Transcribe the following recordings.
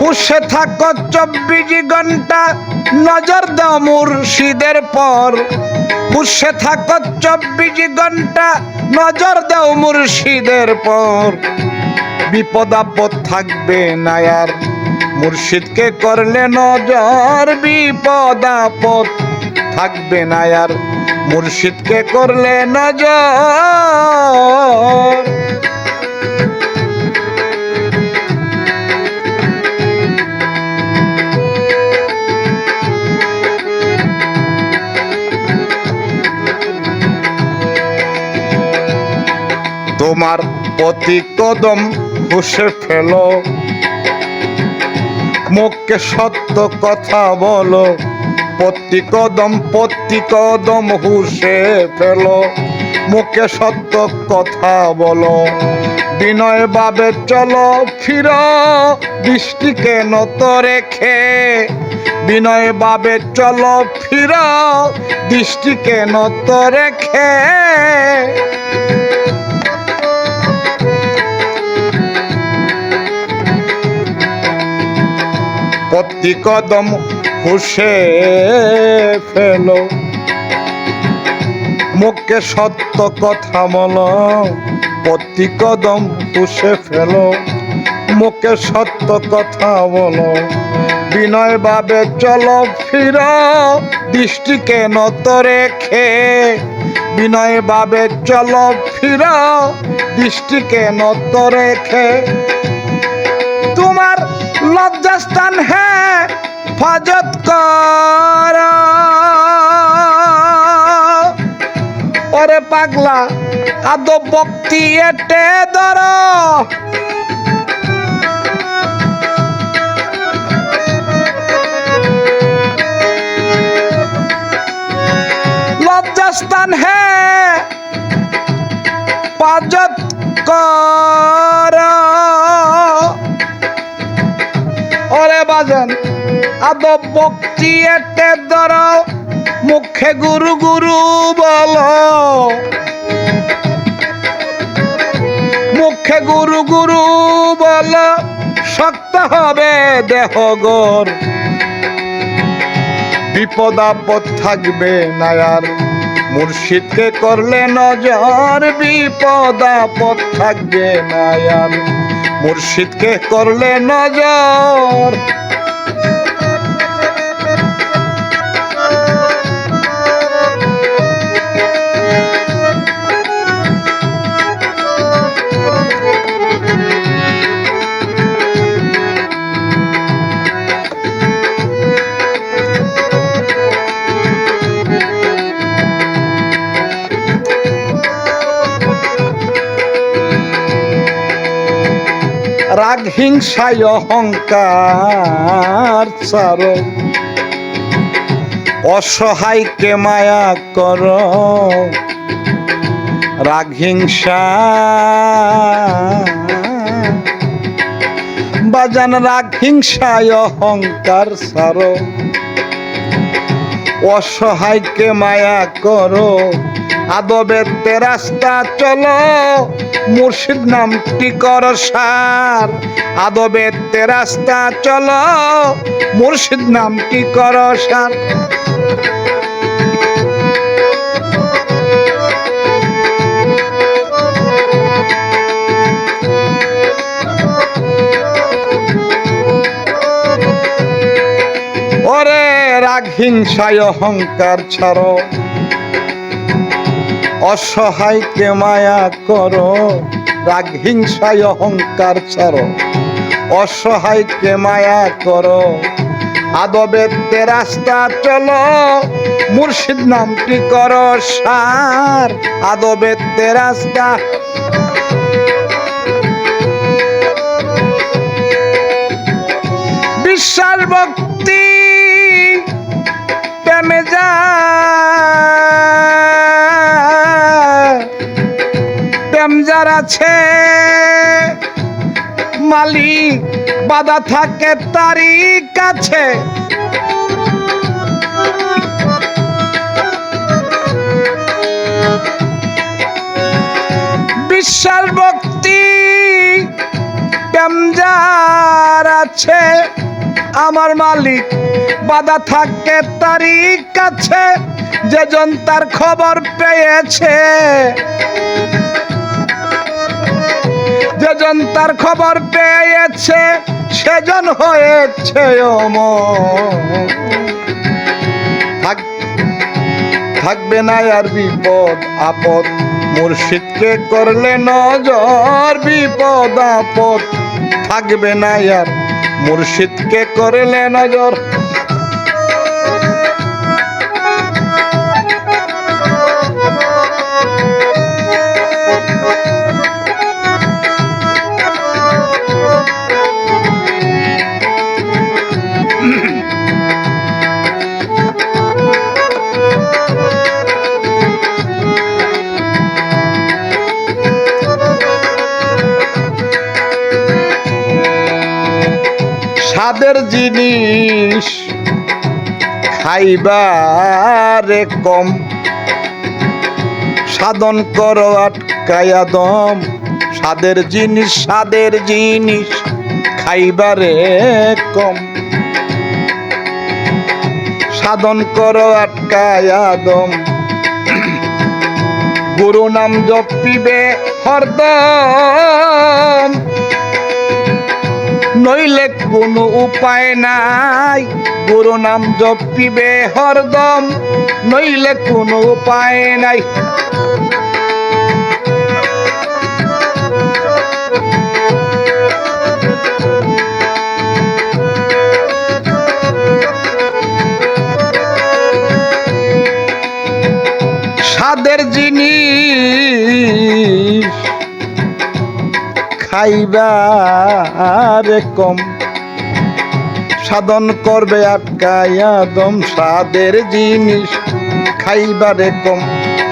হুশে থাকো 24 ঘন্টা, নজর দাও মুর্শিদের পর। হুশে থাকো 24 ঘন্টা, নজর দাও মুর্শিদের পর। বিপদ আপদ থাকবে না আর, মুর্শিদকে করলে নজর। বিপদ আপদ থাকবে না আর, মুর্শিদকে করলে নজর। তোমার প্রতি কদম হুশে ফেলো, মুখে সত্য কথা বলো। প্রতি কদম হুশে ফেলো, মুখে সত্য কথা বলো। বিনয় ভাবে চলো ফিরো, দৃষ্টিকে নত রেখে। বিনয় ভাবে চলো ফিরো, দৃষ্টিকে নত রেখে। প্রতি কদম হুশে ফেলো, মুখে সত্য কথা বলো। প্রতি কদম হুশে ফেলো, মুখে সত্য কথা বলো। বিনয় ভাবে চলো ফিরো, দৃষ্টিকে নত রেখে। বিনয় ভাবে চলো ফিরো, দৃষ্টিকে নত রেখে। তোমার লজ্জাস্থান হেফাজত কর। ওরে পাগলা, আদব ভক্তি এটে ধর। লজ্জাস্থান হেফাজত কর। ওরে বাজান, আদব ভক্তি এটে ধর। মুখে গুরু গুরু বলো, মুখে গুরু গুরু বলো। শক্ত হবে দেহ গর, বিপদ আপদ থাকবে না আর, মুর্শিদকে করলে নজর। বিপদ আপদ থাকবে না আর, মুর্শিদকে করলে নজর। রাগ হিংসায় অহংকার ছাড়ো, অসহায়কে মায়া করো। রাগ হিংসা বাজান, রাগ হিংসায় অহংকার ছাড়ো। অসহায়কে মায়া করো, আদবেতে রাস্তা চলো। মুর্শিদ নামটি কর সার, আদবেতে রাস্তা চলো। মুর্শিদ নামটি কর সার। ওরে রাগ হিংসায় অহংকার ছাড়ো, অসহায়কে মায়া করো। রাগ হিংসায় অহংকার ছাড়ো, অসহায়কে মায়া করো। আদবেতে রাস্তা চলো, মুর্শিদ নামটি করো সার। আদবেতে রাস্তা বিশ্বাস ভক্তি প্রেমে যা, প্রেম যার আছে মালিক বাধা থাকে তারই কাছে। বিশ্বাস ভক্তি প্রেম যার আছে আমার মালিক বাধা থাকে তারই কাছে, যেজন তার খবর পেয়েছে, যেজন তার খবর পেয়েছে, সেজন হয়েছে অমর। থাকবে না আর বিপদ আপদ, মুর্শিদকে করলে নজর। বিপদ আপদ থাকবে না আর, মুর্শিদকে করলে নজর। স্বাদের জিনিস খাইবারে কম, সাধন করো আটকায়া দম। স্বাদের জিনিস খাইবারে কম, সাধন করো আটকায়া দম। গুরু নাম জপিবে হরদম, নইলে কোনো উপায় নাই। গুরু নাম জপিবে হরদম, নইলে কোনো উপায় নাই। স্বাদের জিনিস খাইবারে কম, সাধন করবে আটকায়া দম। স্বাদের জিনিস খাইবারে কম,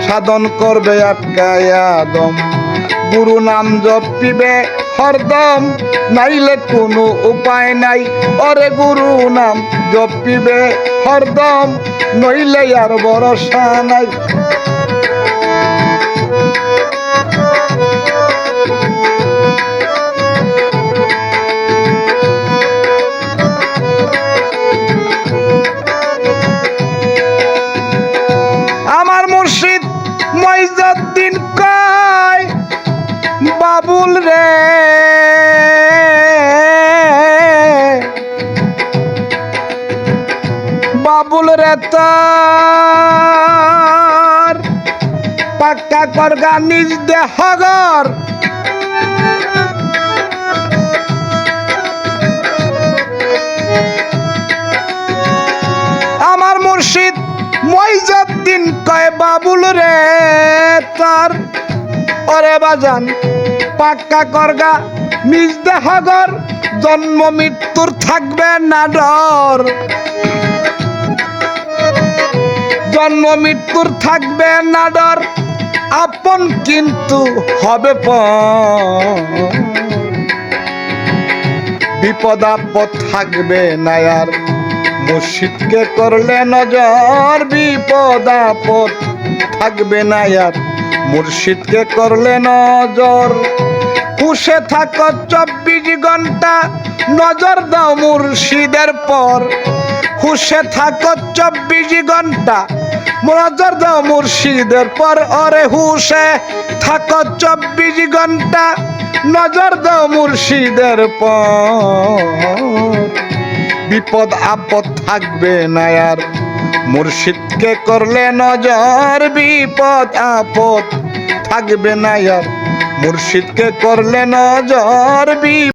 সাধন করবে আটকায়া দম। গুরু নাম জপিবে হরদম, নাইলে কোনো উপায় নাই। ওরে গুরু নাম জপিবে হরদম, নইলে আর ভরসা নাই। আমার মুর্শিদ মইজউদ্দিন কয়, বাবুল রে বাবুল রে তার পাক্কা করগা নিজ দেহগর। আমার মুর্শিদ মইজউদ্দিন কয়, বাবুল রে তার ওরে বাজান পাক্কা করগা নিজ দেহগর। জন্ম মৃত্যুর থাকবে না ডর, জন্ম মৃত্যুর থাকবে না ডর। আপন কিন্তু হবে পর, বিপদ আপদ থাকবে না আর, মুর্শিদকে করলে নজর। বিপদ আপদ থাকবে না আর, মুর্শিদকে করলে নজর। হুশে থাকো 24 ঘন্টা, নজর দাও মুর্শিদের পর। হুশে থাকো 24 ঘন্টা, নজর দাও মুর্শিদের পর। ওরে হুশে থাকো 24 ঘন্টা, নজর দাও মুর্শিদের পর। বিপদ আপদ থাকবে না আর, মুর্শিদকে করলে নজর। বিপদ আপদ থাকবে না আর, মুর্শিদকে করলে নজর।